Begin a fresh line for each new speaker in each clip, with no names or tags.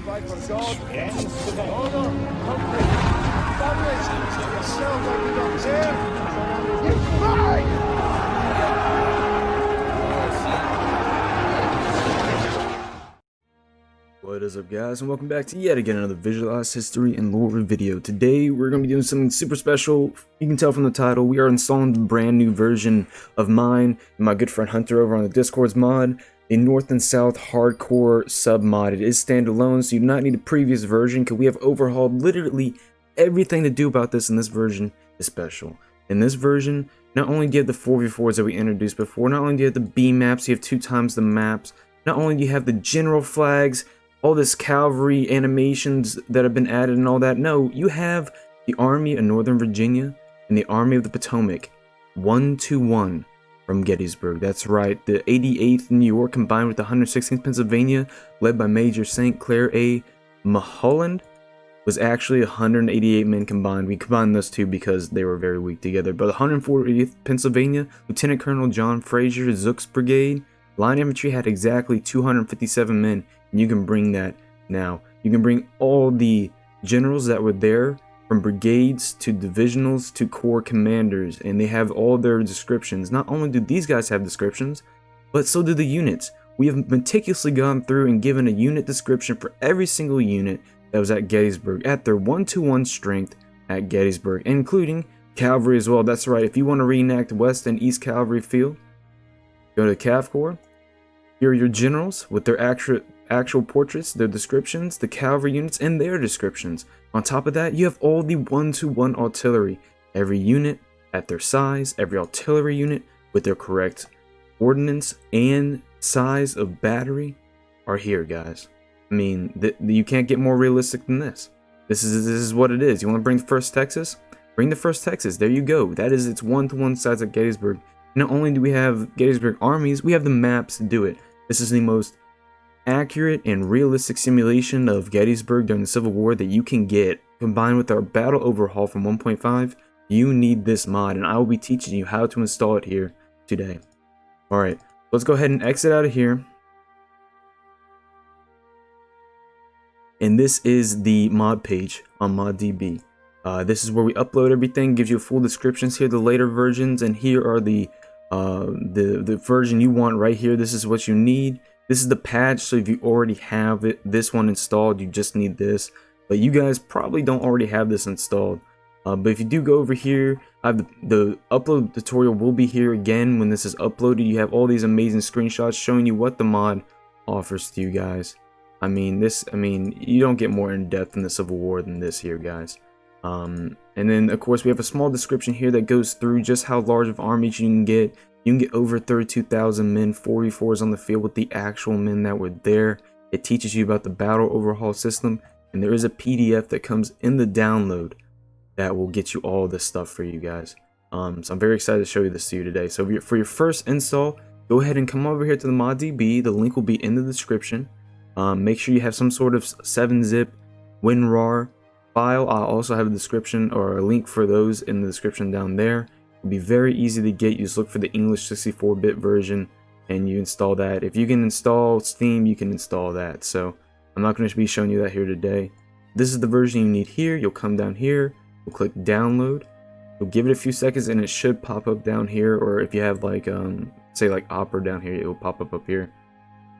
fight for God, honor, country, family. Yourself like you don't care. You fight!
What is up, guys, and welcome back to yet again another Visualize History and Lore video. Today we're going to be doing something super special. You can tell from the title, we are installing the brand new version of mine and my good friend Hunter over on the Discord's mod, the North and South Hardcore sub mod. It is standalone, so you do not need the previous version because we have overhauled literally everything to do about this, and this version is special. In this version, not only do you have the 4v4s that we introduced before, not only do you have the B maps, you have 2 times the maps, not only do you have the general flags, all this cavalry animations that have been added and all that. No, you have the Army of Northern Virginia and the Army of the Potomac 1-1 from Gettysburg. That's right, the 88th New York combined with the 116th Pennsylvania, led by Major St. Clair A. Mulholland, was actually 188 men combined. We combined those two because they were very weak together. But the 140th Pennsylvania, Lieutenant Colonel John Fraser Zook's brigade, line infantry had exactly 257 men. And you can bring that now. You can bring all the generals that were there, from brigades to divisionals to corps commanders, and they have all their descriptions. Not only do these guys have descriptions, but so do the units. We have meticulously gone through and given a unit description for every single unit that was at Gettysburg, at their 1-1 strength at Gettysburg, including cavalry as well. That's right, if you want to reenact West and East Cavalry Field, go to Cav Corps. Here are your generals with their actual portraits, their descriptions, the cavalry units, and their descriptions. On top of that, you have all the 1-1 artillery. Every unit at their size, every artillery unit with their correct ordnance and size of battery are here, guys. I mean, you can't get more realistic than this. This is what it is. You want to bring the 1st Texas? Bring the 1st Texas. There you go. That is its 1-1 size at Gettysburg. Not only do we have Gettysburg Armies, we have the maps to do it. This is the most accurate and realistic simulation of Gettysburg during the Civil War that you can get. Combined with our battle overhaul from 1.5, you need this mod, and I will be teaching you how to install it here today. Alright, let's go ahead and exit out of here. And this is the mod page on ModDB. This is where we upload everything, gives you full descriptions here, the later versions, and here are the version you want right here. This is what you need. This is the patch, so if you already have this one installed, you just need this. But you guys probably don't already have this installed. But if you do go over here, the upload tutorial will be here again when this is uploaded. You have all these amazing screenshots showing you what the mod offers to you guys. I mean, you don't get more in depth in the Civil War than this here, guys. And then of course we have a small description here that goes through just how large of armies you can get. You can get over 32,000 men, 44s on the field with the actual men that were there. It teaches you about the battle overhaul system, and there is a PDF that comes in the download that will get you all this stuff for you guys. So I'm very excited to show you this to you today. So for your first install, go ahead and come over here to the ModDB. The link will be in the description. Make sure you have some sort of 7-zip WinRAR file. I'll also have a description or a link for those in the description down there. It'll be very easy to get. You just look for the English 64-bit version and you install that. If you can install Steam, you can install that. So I'm not going to be showing you that here today. This is the version you need here. You'll come down here, you'll click download, you'll give it a few seconds and it should pop up down here. Or if you have like say like Opera down here, it will pop up here.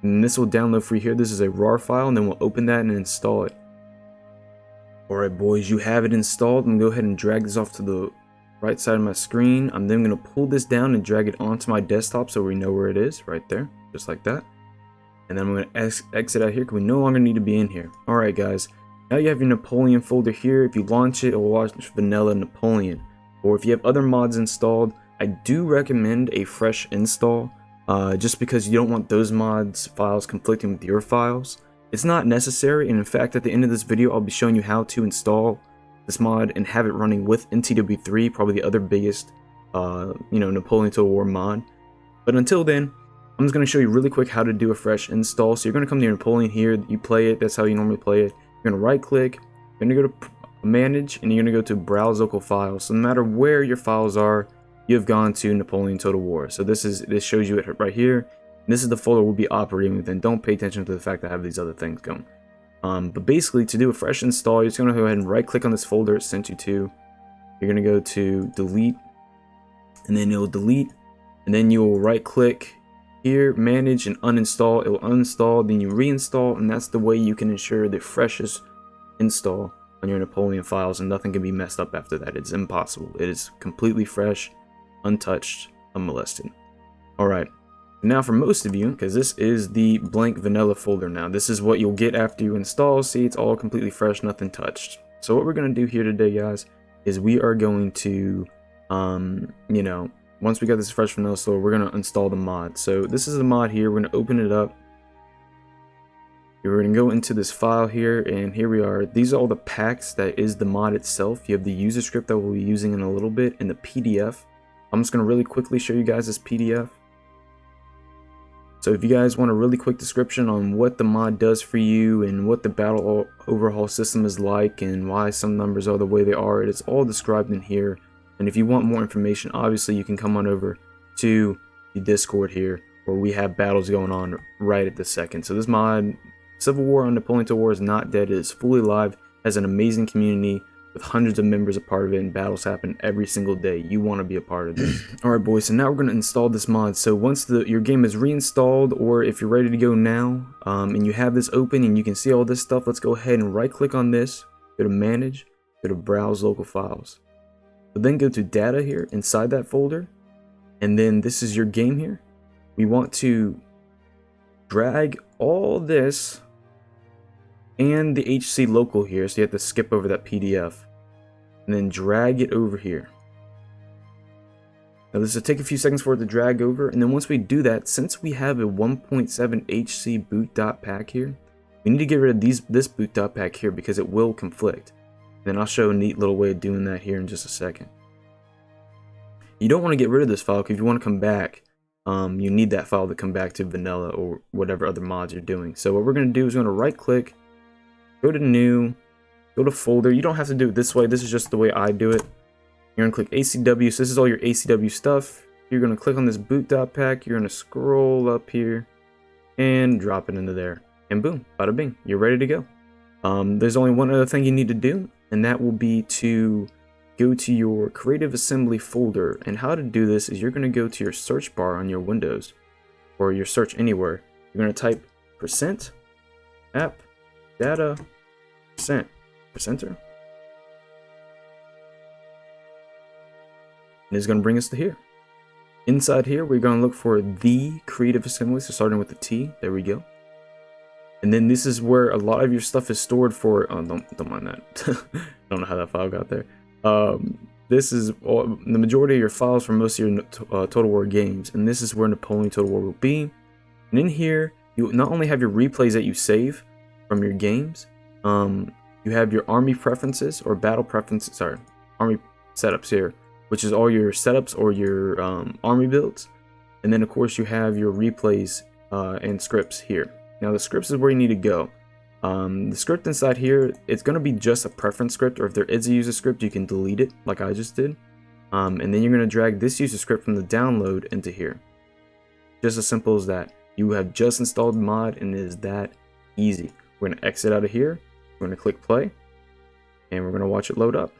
And this will download for you here. This is a RAR file, and then we'll open that and install it. Alright boys, you have it installed. I'm going to go ahead and drag this off to the right side of my screen. I'm then going to pull this down and drag it onto my desktop so we know where it is, right there, just like that. And then I'm going to exit out here because we no longer need to be in here. Alright guys, now you have your Napoleon folder here. If you launch it will launch vanilla Napoleon. Or if you have other mods installed, I do recommend a fresh install, just because you don't want those mods files conflicting with your files. It's not necessary, and in fact at the end of this video I'll be showing you how to install this mod and have it running with NTW3, probably the other biggest Napoleon Total War mod. But until then, I'm just going to show you really quick how to do a fresh install. So you're going to come to your Napoleon here, you play it, that's how you normally play it. You're going to right click, you're going to go to manage, and you're going to go to browse local files. So no matter where your files are, you have gone to Napoleon Total War. So this shows you it right here. And this is the folder we'll be operating within. Don't pay attention to the fact that I have these other things going. But basically, to do a fresh install, you're just gonna go ahead and right click on this folder it sent you to. You're gonna go to delete, and then you'll delete, and then you'll right click here, manage and uninstall. It will uninstall, then you reinstall, and that's the way you can ensure the freshest install on your Napoleon files, and nothing can be messed up after that. It's impossible. It is completely fresh, untouched, unmolested. Alright, now for most of you, because this is the blank vanilla folder now, this is what you'll get after you install. See, it's all completely fresh, nothing touched. So what we're going to do here today, guys, is we are going to, you know, once we got this fresh vanilla store, we're going to install the mod. So this is the mod here. We're going to open it up. We're going to go into this file here, and here we are. These are all the packs that is the mod itself. You have the user script that we'll be using in a little bit, and the PDF. I'm just going to really quickly show you guys this PDF. So if you guys want a really quick description on what the mod does for you and what the battle overhaul system is like and why some numbers are the way they are, it is all described in here. And if you want more information, obviously you can come on over to the Discord here, where we have battles going on right at this second. So this mod, Civil War on Napoleon Total War, is not dead. It is fully live, has an amazing community with hundreds of members a part of it, and battles happen every single day. You want to be a part of this. Alright boys, so now we're going to install this mod. So once your game is reinstalled, or if you're ready to go now, and you have this open and you can see all this stuff, let's go ahead and right click on this, go to manage, go to browse local files. So then go to data here inside that folder, and then this is your game here. We want to drag all this and the HC local here, so you have to skip over that PDF and then drag it over here. Now this will take a few seconds for it to drag over, and then once we do that, since we have a 1.7 HC Boot.pack here, we need to get rid of this Boot.pack here because it will conflict. And then I'll show a neat little way of doing that here in just a second. You don't want to get rid of this file, because if you want to come back, you need that file to come back to vanilla or whatever other mods you're doing. So what we're going to do is we're going to right click, go to new, go to folder. You don't have to do it this way. This is just the way I do it. You're going to click ACW. So this is all your ACW stuff. You're going to click on this Boot.pack. You're going to scroll up here and drop it into there. And boom, bada bing, you're ready to go. There's only one other thing you need to do, and that will be to go to your Creative Assembly folder. And how to do this is you're going to go to your search bar on your Windows, or your search anywhere. You're going to type %app data %, and it's going to bring us to here. Inside here, we're going to look for the Creative Assembly, so starting with the T, there we go. And then this is where a lot of your stuff is stored for. Oh, don't mind that. Don't know how that file got there. This is the majority of your files for most of your Total War games, and this is where Napoleon Total War will be. And in here, you not only have your replays that you save from your games, you have your army preferences or battle preferences. Sorry, army setups here, which is all your setups or your army builds, and then of course you have your replays and scripts here. Now the scripts is where you need to go. The script inside here, it's going to be just a preference script, or if there is a user script, you can delete it like I just did. And then you're going to drag this user script from the download into here. Just as simple as that. You have just installed the mod, and it is that easy. We're going to exit out of here. We're going to click play, and we're going to watch it load up.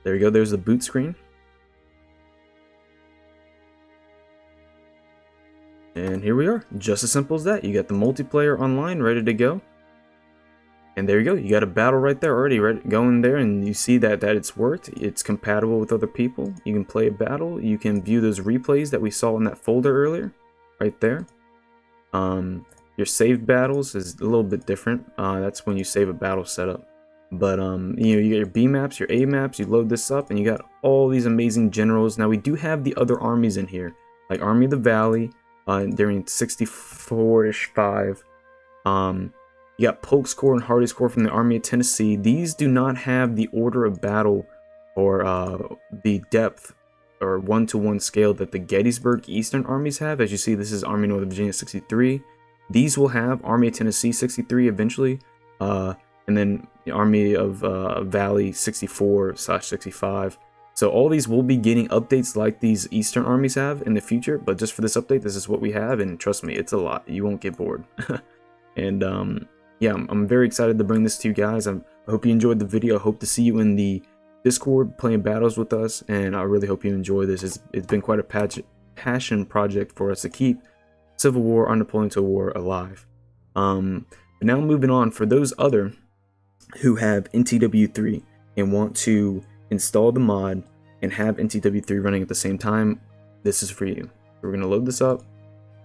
There you go. There's the boot screen. And here we are, just as simple as that. You got the multiplayer online ready to go. And there you go, you got a battle right there already going there, and you see that it's worked. It's compatible with other people. You can play a battle. You can view those replays that we saw in that folder earlier, right there. Your saved battles is a little bit different. That's when you save a battle setup. But you know, you got your B maps, your A maps. You load this up, and you got all these amazing generals. Now we do have the other armies in here, like Army of the Valley. During 64-ish 5, you got Polk's Corps and Hardy's Corps from the Army of Tennessee. These do not have the order of battle or the depth or one-to-one scale that the Gettysburg Eastern armies have. As you see, this is Army of Northern Virginia 63. These will have Army of Tennessee 63 eventually, and then the Army of Valley 64/65. So all these will be getting updates like these Eastern armies have in the future, but just for this update, this is what we have, and trust me, it's a lot. You won't get bored. And yeah, I'm very excited to bring this to you guys. I hope you enjoyed the video. I hope to see you in the Discord playing battles with us, and I really hope you enjoy this. It's been quite a passion project for us to keep Civil War or Napoleon to War alive. But now moving on, for those other who have NTW3 and want to install the mod and have NTW3 running at the same time, this is for you. We're going to load this up,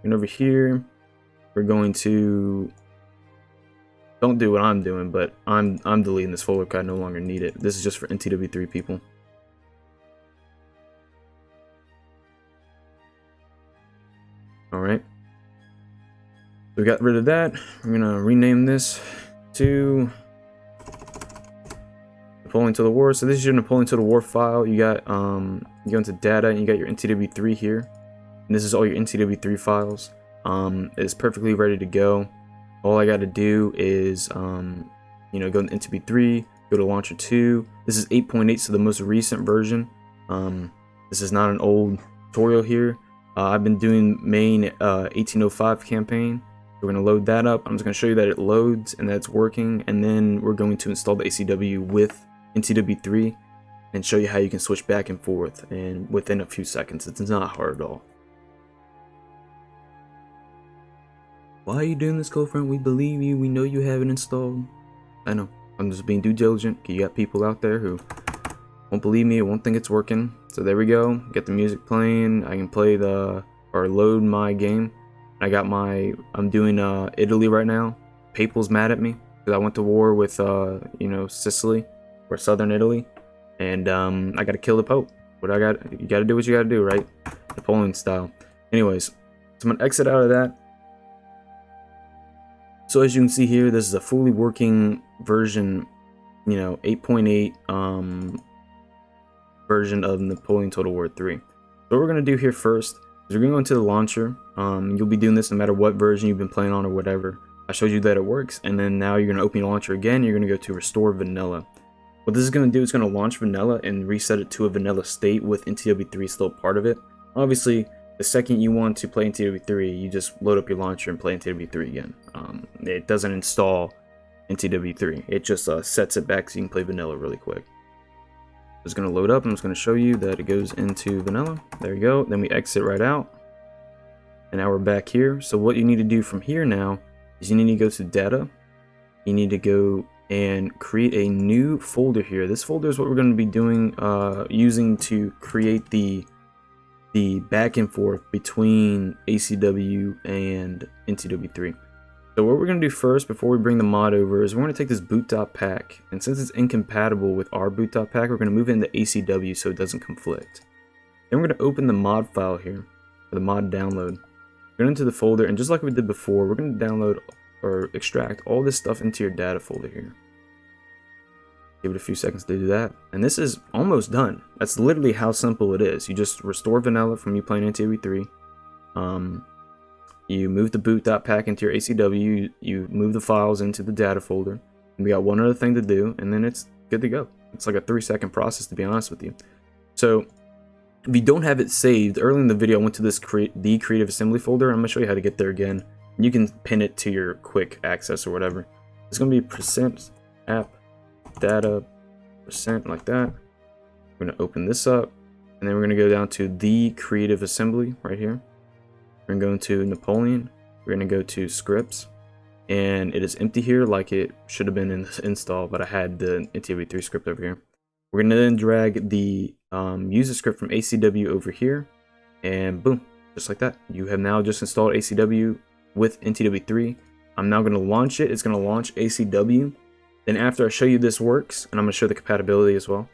and over here we're going to, don't do what I'm doing, but I'm deleting this folder because I no longer need it. This is just for NTW3 people. Alright, we got rid of that. We're gonna rename this to Napoleon to the War. So this is your Napoleon to the War file. You got you go into data and you got your NTW3 here, and this is all your NTW3 files. It's perfectly ready to go. All I got to do is you know, go into NTW3, go to launcher 2. This is 8.8, so the most recent version. This is not an old tutorial here. I've been doing main 1805 campaign. We're going to load that up. I'm just going to show you that it loads and that it's working, and then we're going to install the ACW with NTW3 and show you how you can switch back and forth and within a few seconds. It's not hard at all. Why are you doing this, girlfriend? We believe you. We know you have it installed. I know. I'm just being due diligent. You got people out there who won't believe me, won't think it's working. So there we go. Get the music playing. I can play or load my game. I got I'm doing Italy right now. Papal's mad at me because I went to war with you know, Sicily or southern Italy, and I got to kill the Pope. You got to do what you got to do, right? Napoleon style. Anyways, so I'm gonna exit out of that. So as you can see here, this is a fully working version, you know, 8.8 version of Napoleon Total War 3. So what we're going to do here first is we're going to go into the launcher. You'll be doing this no matter what version you've been playing on or whatever. I showed you that it works, and then now you're going to open your launcher again. You're going to go to Restore Vanilla. What this is going to do is going to launch Vanilla and reset it to a vanilla state with NTW3 still part of it. Obviously, the second you want to play NTW3, you just load up your launcher and play NTW3 again. It doesn't install NTW3. It just sets it back so you can play vanilla really quick. It's going to load up. I'm just going to show you that it goes into vanilla. There you go. Then we exit right out. And now we're back here. So what you need to do from here now is you need to go to data. You need to go and create a new folder here. This folder is what we're going to be doing, using to create the back and forth between ACW and NTW3. So what we're going to do first before we bring the mod over is we're going to take this Boot.pack, and since it's incompatible with our Boot.pack, we're going to move it into ACW so it doesn't conflict. Then we're going to open the mod file here, or the mod download. Go into the folder, and just like we did before, we're going to download or extract all this stuff into your data folder here. Give it a few seconds to do that, and this is almost done. That's literally how simple it is. You just restore vanilla from you playing NTW3. You move the Boot.pack into your ACW. You move the files into the data folder. And we got one other thing to do, and then it's good to go. It's like a 3-second process, to be honest with you. So if you don't have it saved, early in the video I went to this the creative assembly folder. I'm gonna show you how to get there again. You can pin it to your quick access or whatever. It's gonna be %app data % like that. We're gonna open this up, and then we're gonna go down to the creative assembly right here. We're gonna go into Napoleon. We're gonna go to scripts, and it is empty here like it should have been in this install, but I had the NTW3 script over here. We're gonna then drag the user script from ACW over here, and boom, just like that. You have now just installed ACW with NTW3. I'm now gonna launch it. It's gonna launch ACW. Then after I show you this works, and I'm gonna show the compatibility as well,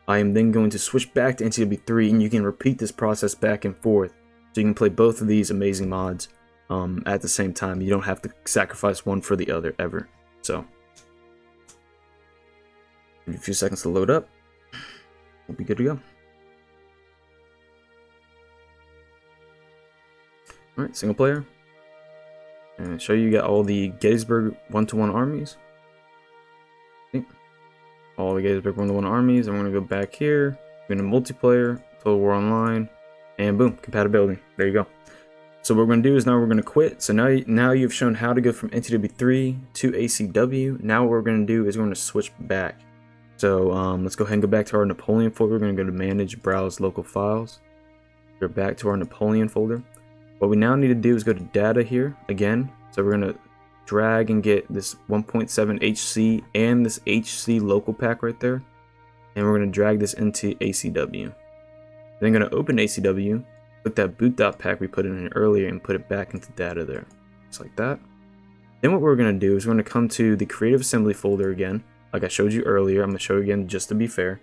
I am then going to switch back to NTW3, and you can repeat this process back and forth. So you can play both of these amazing mods at the same time. You don't have to sacrifice one for the other ever. So, give you a few seconds to load up. We'll be good to go. Alright, single player. And show you got all the Gettysburg 1-to-1 armies. All the Gettysburg 1-to-1 armies. I'm going to go back here. We're going to multiplayer, Total War Online, and boom, compatibility. There you go. So what we're going to do is now we're going to quit. So now you've shown how to go from NTW3 to ACW. Now what we're going to do is we're going to switch back. So let's go ahead and go back to our Napoleon folder. We're going to go to Manage, Browse Local Files. Go back to our Napoleon folder. What we now need to do is go to Data here again. So we're going to drag and get this 1.7 HC and this HC local pack right there. And we're going to drag this into ACW. Then going to open ACW, put that Boot.pack we put in earlier and put it back into data there. Just like that. Then what we're going to do is we're going to come to the Creative Assembly folder again. Like I showed you earlier, I'm going to show you again just to be fair.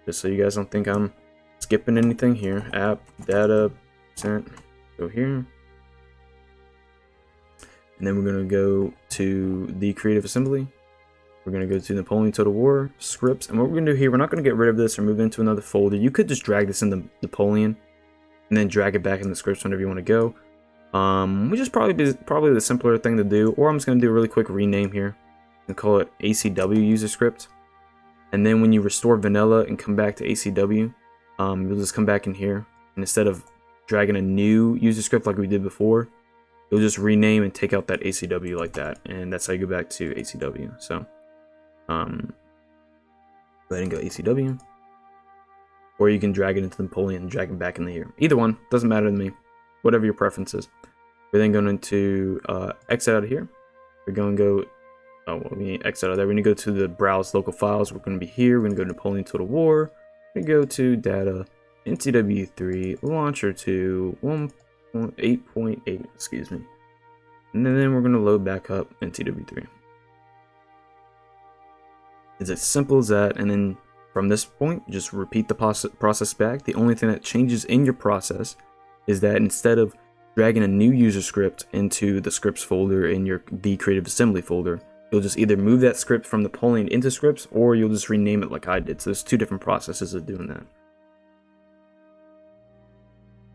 Just so you guys don't think I'm skipping anything here. App, data, percent, go here. And then we're going to go to the Creative Assembly. We're going to go to Napoleon Total War, Scripts. And what we're going to do here, we're not going to get rid of this or move into another folder. You could just drag this into Napoleon and then drag it back in the scripts whenever you want to go. Which is probably the simpler thing to do. Or I'm just going to do a really quick rename here and call it ACW user script. And then when you restore vanilla and come back to ACW, you'll just come back in here. And instead of dragging a new user script like we did before, you'll just rename and take out that ACW like that. And that's how you go back to ACW. So, go ahead and go ACW. Or you can drag it into Napoleon and drag it back in the here. Either one, doesn't matter to me. Whatever your preference is. We're then going to exit out of here. We're going to go, oh, well, we need to exit out of there. We're going to go to the Browse Local Files. We're going to be here. We're going to go to Napoleon Total War. We're going to go to Data, NTW3, Launcher 2, 1.8.8, excuse me. And then we're going to load back up NTW3. It's as simple as that. And then from this point, just repeat the process back. The only thing that changes in your process is that instead of dragging a new user script into the scripts folder in the Creative Assembly folder, you'll just either move that script from Napoleon into scripts, or you'll just rename it like I did. So there's two different processes of doing that.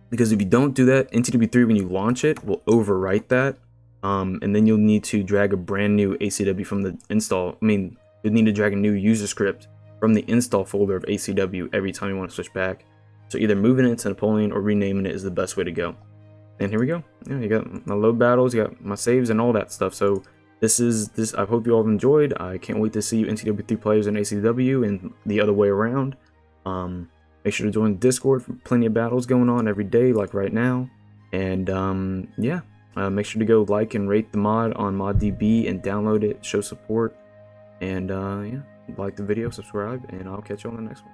Because if you don't do that, NTW3 when you launch it will overwrite that, and then you'll need to drag a brand new ACW from the install. You'll need to drag a new user script from the install folder of ACW every time you want to switch back. So either moving it to Napoleon or renaming it is the best way to go. And here we go. Yeah, you got my load battles, you got my saves and all that stuff. So this. I hope you all have enjoyed. I can't wait to see you NTW3 players in ACW and the other way around. Make sure to join the Discord for plenty of battles going on every day, like right now. And yeah, make sure to go like and rate the mod on ModDB and download it, show support. And yeah, like the video, subscribe, and I'll catch you on the next one.